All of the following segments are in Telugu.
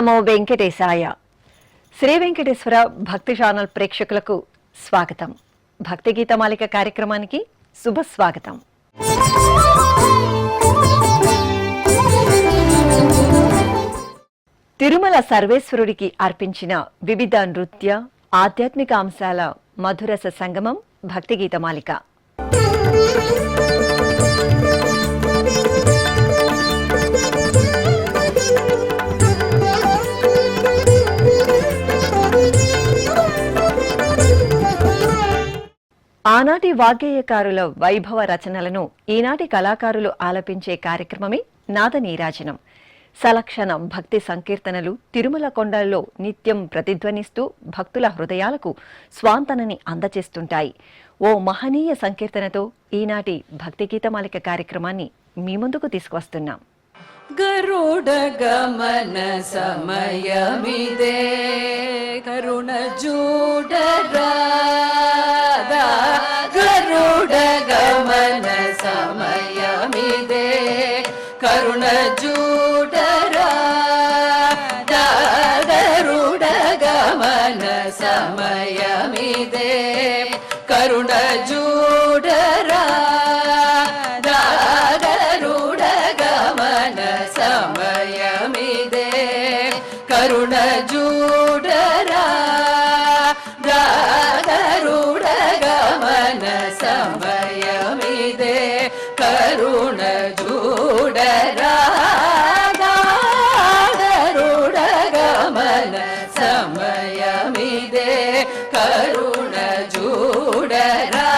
నమో వెంకటేశాయ. శ్రీ వెంకటేశ్వర భక్తి ఛానల్ ప్రేక్షకులకు స్వాగతం. భక్తి గీతమాలిక కార్యక్రమానికి శుభ స్వాగతం. తిరుమల సర్వేశ్వరుడికి అర్పించిన వివిధ నృత్య ఆధ్యాత్మిక అంశాల మధురస సంగమం భక్తి గీతమాలిక. ఆనాటి వాగ్గేయకారుల వైభవ రచనలను ఈనాటి కళాకారులు ఆలపించే కార్యక్రమమే నాద నీరాజనం. సలక్షణ భక్తి సంకీర్తనలు తిరుమల కొండల్లో నిత్యం ప్రతిధ్వనిస్తూ భక్తుల హృదయాలకు స్వాంతనని అందచేస్తుంటాయి. ఓ మహనీయ సంకీర్తనతో ఈనాటి భక్తి గీతమాలిక కార్యక్రమాన్ని మీ ముందుకు తీసుకువస్తున్నాం. గరుడ గమన సమయమిదే కరుణ చూడరాదా, గరుడ గమన సమయమిదే కరుణ చూడరాదా, గరుడ గమన సమయమిదే కరుణ చూడరాదా, గరుడ గమన సమయమిదే కరుణ చూడరాదా, గరుడ గమన సమయమిదే కరుణ చూడరాదా, గరుడ గమన సమయమిదే కరుణ చూడరాదా,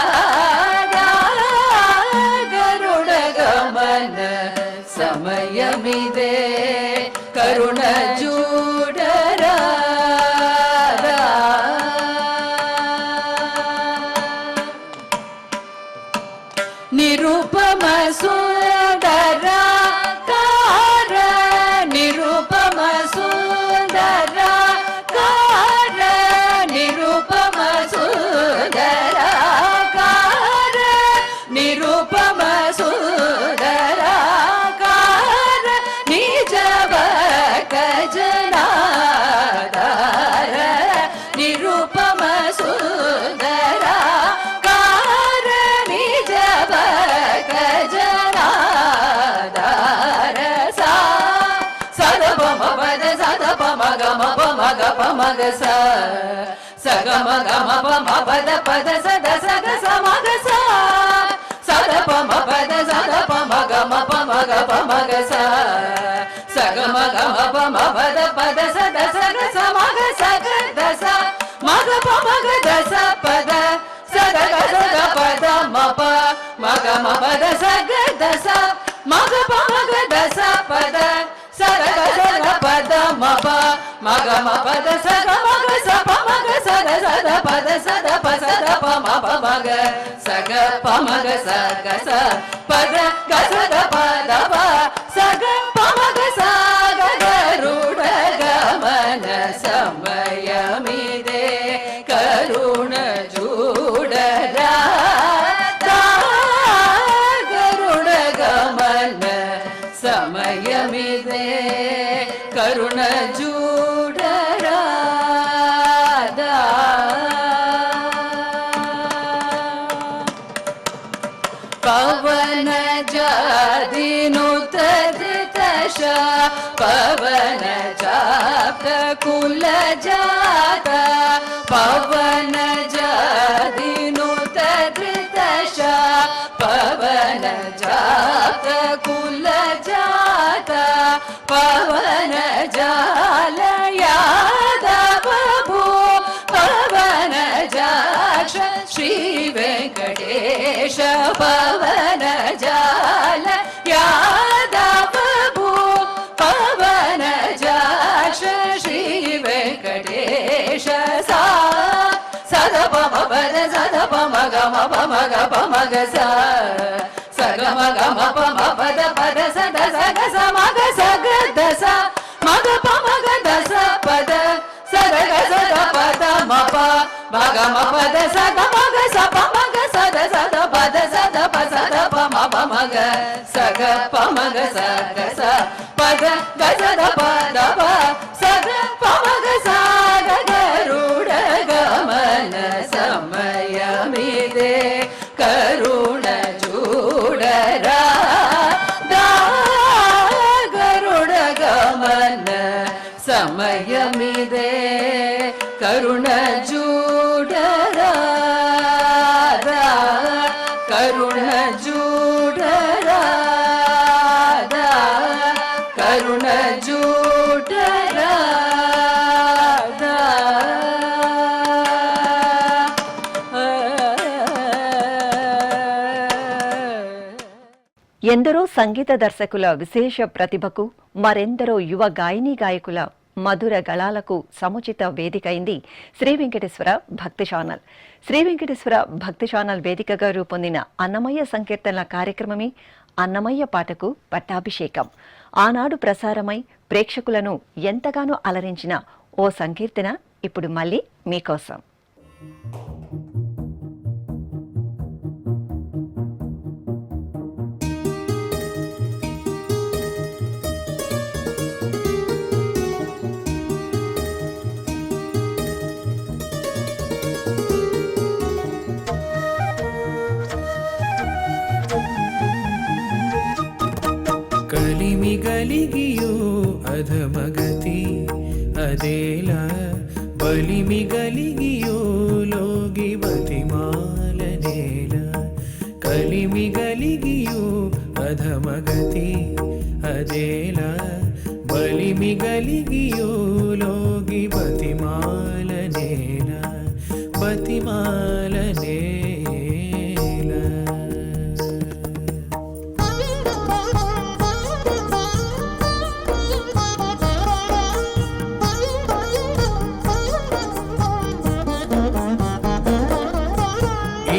గరుడ గమన సమయమిదే కరుణ చూడరాదా. నిరుపమ సుందరాకార, నిరుపమ సుందరాకార, నిరుపమ సుందరాకార, నిరుపమ సుందరాకార, నిజ భక్త జనాధార, నిరుపమ సుందరాకార, నిజ భక్త జనాధార. సా సదపమ పద సదపమ గమ పమ గప మగ స సగమ గమ పమ పద పద సద సద సమగ స సదపమ పద సదపమ గమ పమ గప మగ స సగమ గమ పమ పద పద సద సద సమగ సగ దస మగ పమగ దస పద సగ సగ పద మప మగ మపద సగ దస మగ పమగ దస పద సగ సగ పద మప మగ మపద సగ మగ స పమగ సద సద పద సద ప సద ప మప మగ సగ పమగ సగ స పద గ సగ పద ప సగ పమగ సగ గరుడ గమన సమయమిదే కరుణ చూడరాదా, గరుడ గమన సమయమిదే కరుణ చూడరాదా. పవన జాదినుత ధృతశ పవన జాత కుల జాత, పవన జాదినుత ధృతశ పవన జాత కుల జాత, పవన జాల యాదవ భూ పవన జాక్ష శ్రీ వెంకటేశ, పవన జాల యాదవ భూ పవన జాక్ష శ్రీ వెంకటేశ. సా సదపమ పద సదపమ గమ పమగ పమగ స సగమ గమ పమ పద పద సద సగ సమగ సగ దస మగ పమగ దస పద సగ సద పద మప మగ మపద సగ మగ స పమగ సద సద పద సద ప సద ప మప మగ సగ పమగ సగ స పద గ సద పద ప సగ ఎందరో సంగీత దర్శకుల విశేష ప్రతిభకు, మరెందరో యువ గాయనీ గాయకుల మధుర గళాలకు సముచిత వేదిక అయింది శ్రీ వెంకటేశ్వర భక్తి ఛానల్. శ్రీ వెంకటేశ్వర భక్తి ఛానల్ వేదికగా రూపొందిన అన్నమయ్య సంకీర్తనల కార్యక్రమమే అన్నమయ్య పాటకు పట్టాభిషేకం. ఆనాడు ప్రసారమై ప్రేక్షకులను ఎంతగానో అలరించిన ఓ సంకీర్తన ఇప్పుడు మళ్ళీ మీకోసం. కలిమిగలిగియో అధమగతి అదేలా బలిమిగలిగియో లోగి బతిమాలనేల. కలిమిగలిగియో అధమగతి అదేలా బలిమిగలిగియో లోగి బతిమాలనేల. బతిమాలనే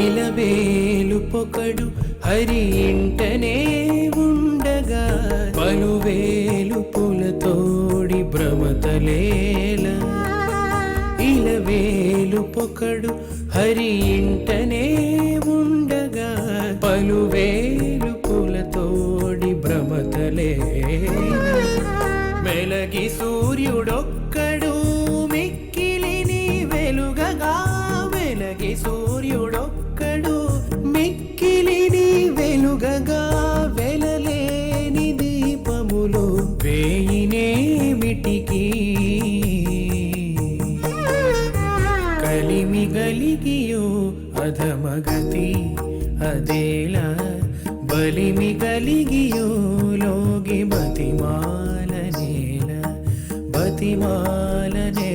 ఇలవేలు పొకడు హరి ఇంటనే ఉండగా పలువేలు పులతోడి భ్రమతలేల. ఇలవేలు పొకడు హరి ఇంటనే ఉండగా పలువేలు పులతోడి భ్రమతలేల. మెలగి సూర్యుడొక్కడు మిక్కిలిని వెలుగగా, వెలగి సూర్యుడొక్కడు మిక్కిలిని వెలుగగా, వెలలేని దీపములు వేయినేమిటికి. కలిమిగలిగియో అధమగతి అదేలా బలిమిగలిగియో లోగి బతిమాలనేల. బతిమాలనేల.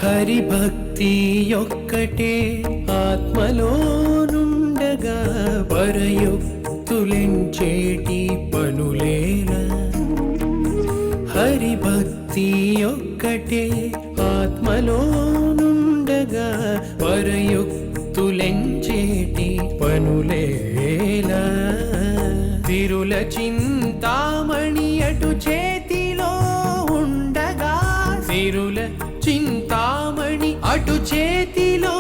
హరిభక్తి యొక్కటే ఆత్మలోనుండగా పరయుక్తులెంచేటి పనులేలా. హరిభక్తి యొక్కటే ఆత్మలోనుండగా పరయుక్తులెంచేటి పనులేలా. తిరుల చింతామణి అటు చేతిలో ఉండగా, తిరుల చింతామణి అటు చేతిలో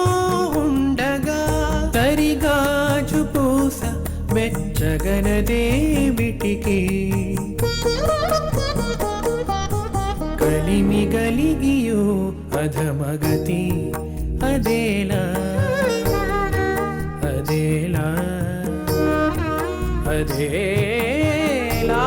ఉండగా, తరిగాజు పూస మెచ్చగనదేమిటికి. కలిమిగలిగియో అధమగతి అదేలా అదేలా అదేలా.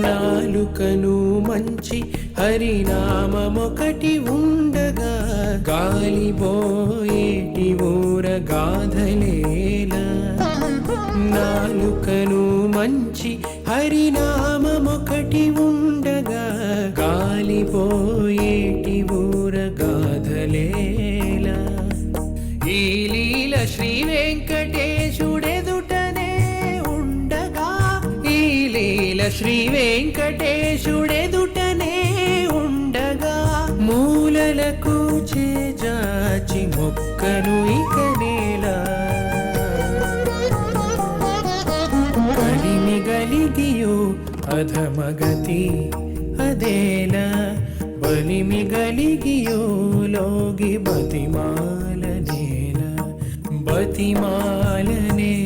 నాలుకను మంచి హరినామమొకటి ఉండగా, గాలిబోయేటి ఊర గాథలేలా. నాలుకను మంచి హరినామమొకటి ఉండగా, గాలిబోయేటి ఊర గాథలేలా. ఈ లీల శ్రీ వెంకటేశుడెదుటనే ఉండగా, ఈ లీల శ్రీ వెంకటేశుడెదుటనే ఉండగా, మూలలకు చేజాచి మొక్కను ఇక నేలా. కలిమిగలిగియో అధమగతి అదేలా బలిమిగలిగియో లోగి బతిమాలనేల. బతిమాలనేల.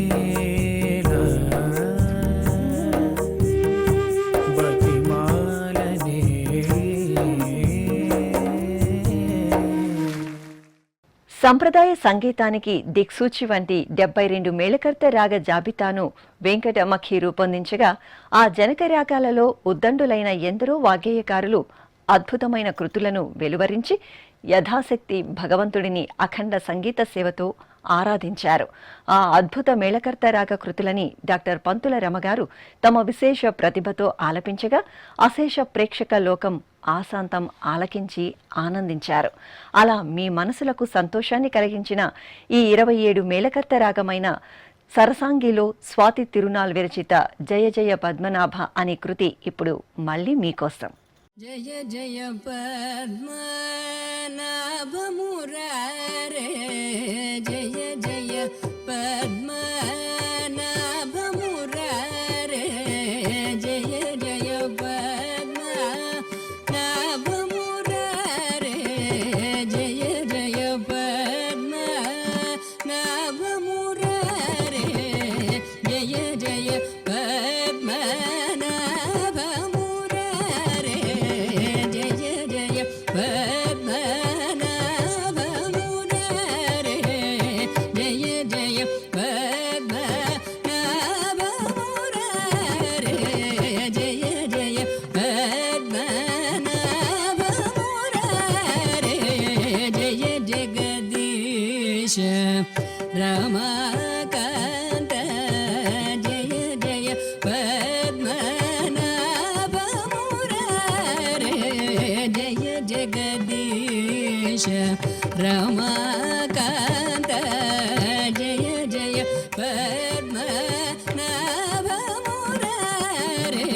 సంప్రదాయ సంగీతానికి దిక్సూచి వంటి 72 మేళకర్త రాగ జాబితాను వెంకటమఖి రూపొందించగా ఆ జనక రాగాలలో ఉద్దండులైన ఎందరో వాగ్గేయకారులు అద్భుతమైన కృతులను వెలువరించి యథాశక్తి భగవంతుడిని అఖండ సంగీత సేవతో ఆరాధించారు. ఆ అద్భుత మేళకర్త రాగ కృతులని డాక్టర్ పంతుల రమగారు తమ విశేష ప్రతిభతో ఆలపించగా అశేష ప్రేక్షక లోకం ఆశాంతం ఆలకించి ఆనందించారు. అలా మీ మనసులకు సంతోషాన్ని కలిగించిన ఈ 27 మేళకర్త రాగమైన సరసాంగిలో స్వాతి తిరునాల్ విరచిత జయ జయ పద్మనాభ అనే కృతి ఇప్పుడు మళ్ళీ మీకోసం. జయ జయ పద్మనాభ మురారే జయ జయ పద్మనాభ మురారే జయ జయ పద్మనాభ మురారే జయ జయ పద్మనాభ మురారే జయ జయ పద్మనాభ మురారే జయ జయ పద్మనాభ మురారే జయ జయ పద్మనాభ మురారే జయ జయ పద్మనాభ మురారే జయ జగదీశ రమాకాంత జయ జయ పద్మనాభ మురారే జయ జగదీశ రమాకాంత జయ జయ పద్మనాభ మురారే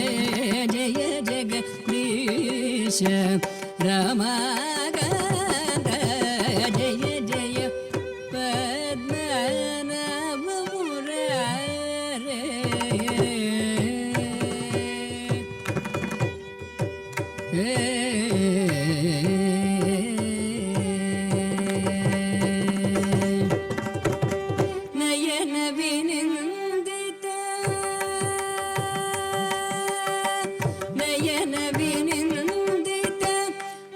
జయ జగదీశ రమాకాంత జయ జయ పద్మనాభ మురారే నయన వినిందిత నయన వినిందిత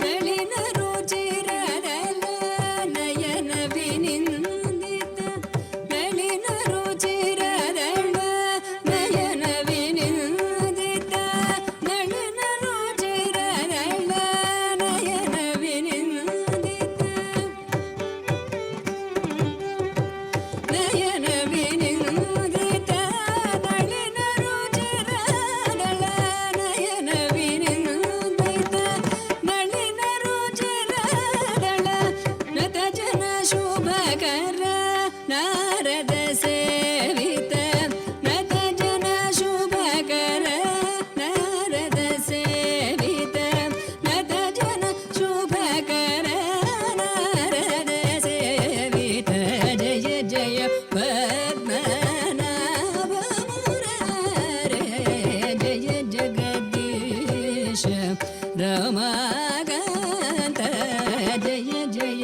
నళిన రుచిరదల నయన వినిందిత నళిన రుచిరదల నయన వినిందిత నళిన రుచిరదల నయన వినిందిత నయన వినిందిత నళిన రుచిరదల నయన వినిందిత నళిన రుచిరదల నత జన శుభకర నారద సేవిత నత జన శుభకర నారద సేవిత నత జన శుభకర నారద సేవిత జయ జయ పద్మనాభ మురారే జయ జగదీశ రమాకాంత జయ జయ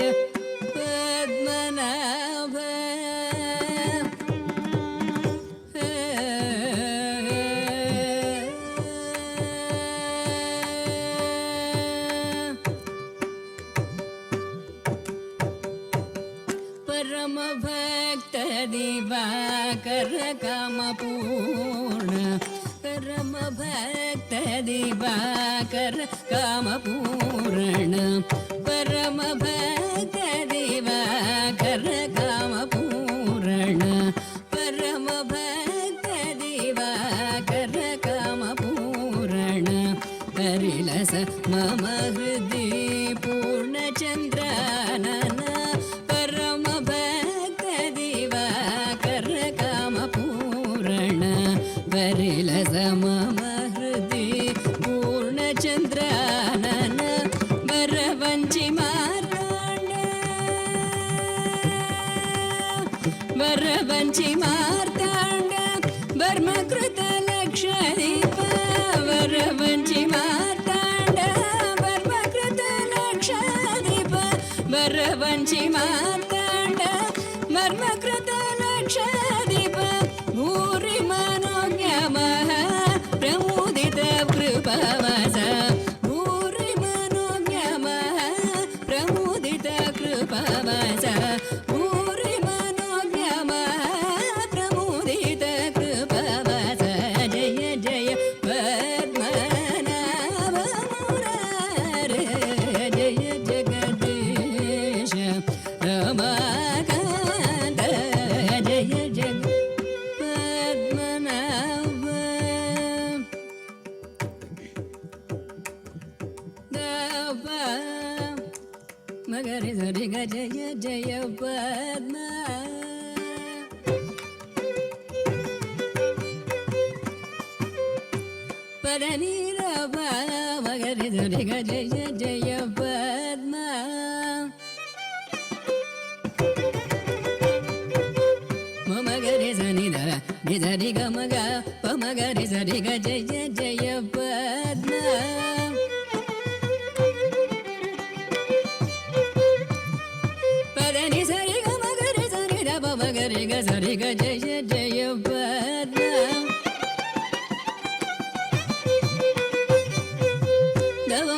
పద్మనాభ परम भक्त दिवाकर काम पूर्ण परम भक्त दिवाकर काम पूर्ण परम भक्त दिवाकर काम पूर्ण परम भक्त दिवाकर काम पूर्ण हरिलस मम हृदि पूर्णचन्द्रानन परम भक्त दिवाकर काम पूर्ण वरिलस मम हृदि पूर्णचन्द्रानन वरवञ्चि मार्ताण्ड वरवञ्चि मार्ताण्ड वर्मकृत लक्षदीप वरवञ्चि मार्ताण्ड वर्मकृत लक्षदीप वरवञ्चि मार्ताण्ड मर्मकृत लक्षदीप भूरि मनोज्ञमः प्रमुदित कृपवस भूरि मनोज्ञमः प्रमुदित कृपवस మగరి ధరిగ జయ జయ పద్మ మగరి సని ధర నిధరి గమగ పమగరి సరిగ జయ జయ పద్మ పదని సరి గమగరి సని ధ పమగరి గ సరిగ జయ జయ పద్మ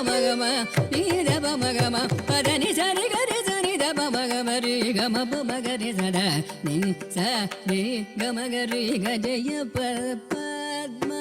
మగమ నీ దబ మగమ పదని సరి గరి సని దబ మగమ రి గమ మగరి సద ని స రి గమ గరి గ జయ పద్మ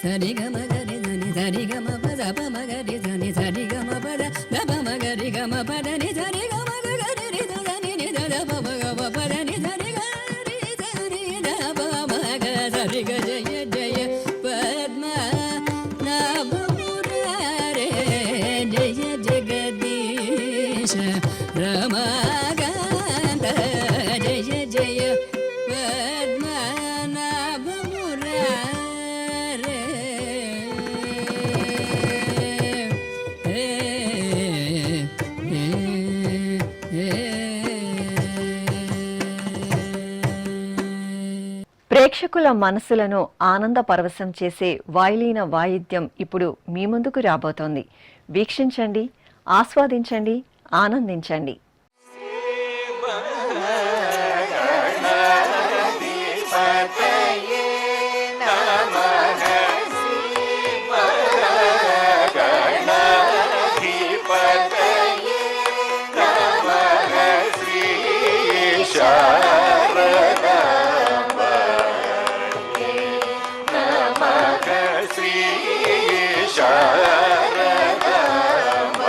సరి గమ గరి ధని సరి గమ పద పమ గరి ధని సరి గమ పద దప మగరి గమ పద ని సరి గమ గరి రి ధని ని ధ పమ గమ పద ని సరి గరి ధని ధ పమ గ సరి గ జయ జయ పద్మ నాభ మురారే జయ జగదీశ రమాకాంత జయ జయ పద్మ నాభ మురారే ప్రేక్షకుల మనసులను ఆనంద పరవశం చేసే వాయులీన వాయిద్యం ఇప్పుడు మీ ముందుకు రాబోతోంది. వీక్షించండి, ఆస్వాదించండి, ఆనందించండి. శారదాంబ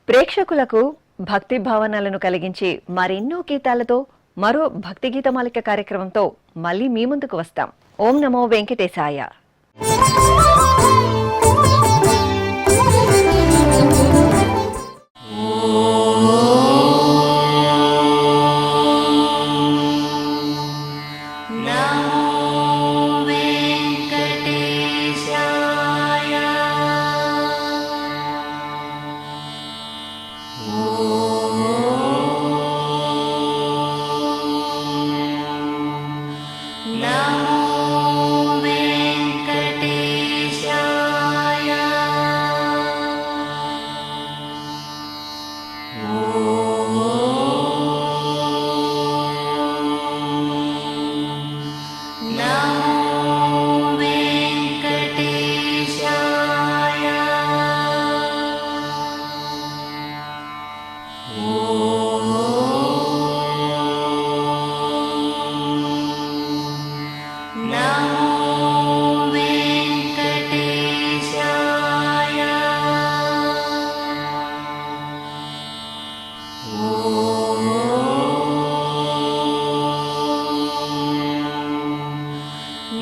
ప్రేక్షకులకు భక్తి భావనలను కలిగించి మరెన్నో గీతాలతో మరో భక్తి గీతమాలిక కార్యక్రమంతో మళ్ళీ మీ ముందుకు వస్తాం. ఓం నమో వెంకటేశాయ.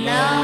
Now